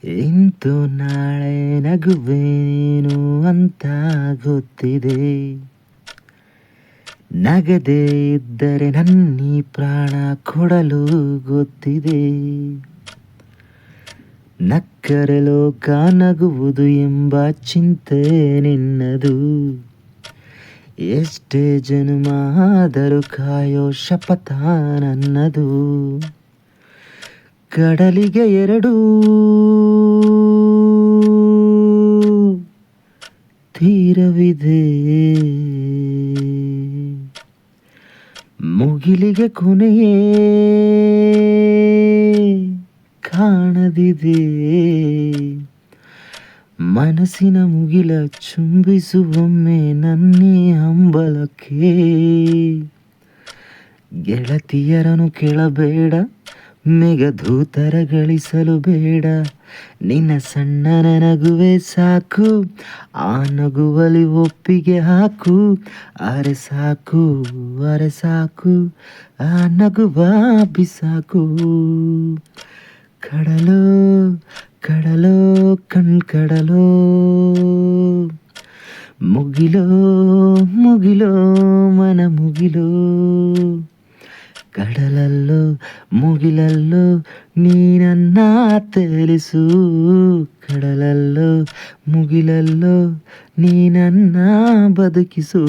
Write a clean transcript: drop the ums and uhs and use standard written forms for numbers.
ಇಂದು ನಾಳೆ ನಗುವೇನು ಅಂತ ಗೊತ್ತಿದೆ. ನಗದೇ ಇದ್ದರೆ ನನ್ನೀ ಪ್ರಾಣ ಕೊಡಲು ಗೊತ್ತಿದೆ. ನಕ್ಕರೆ ಲೋಕ ನಗುವುದು ಎಂಬ ಚಿಂತೆ ನಿನ್ನದು. ಎಷ್ಟೇ ಜನ್ಮ ಆದರೂ ಕಾಯೋ ಶಪಥ ನನ್ನದು. ಕಡಲಿಗೆ ಎರಡು ತೀರವಿದೆ, ಮುಗಿಲಿಗೆ ಕೊನೆಯೇ ಕಾಣದಿದೆ. ಮನಸ್ಸಿನ ಮುಗಿಲ ಚುಂಬಿಸುವೊಮ್ಮೆ ನನ್ನೇ ಹಂಬಲಕ್ಕೆ. ಗೆಳತಿಯರನ್ನು ಕೇಳಬೇಡ, ಮೇಘದೂತರ ಗಳಿಸಲು ಬೇಡ. ನಿನ್ನ ಸಣ್ಣ ನಗುವೆ ಸಾಕು, ಆ ನಗುವಲಿ ಒಪ್ಪಿಗೆ ಹಾಕು. ಅರೆ ಸಾಕು, ಅರೆ ಸಾಕು, ಆ ನಗುವ ಬಿಸಾಕು. ಕಡಲೋ ಕಡಲೋ ಕಡಲೋ, ಮುಗಿಲೋ ಮುಗಿಲೋ ಮನ ಮುಗಿಲೋ. ಕಡಲಲ್ಲೋ ಮುಗಿಲಲ್ಲೋ ನೀ ನನ್ನ ತೇಲಿಸು. ಕಡಲಲ್ಲೋ ಮುಗಿಲಲ್ಲೋ ನೀ ನನ್ನ ಬದುಕಿಸು.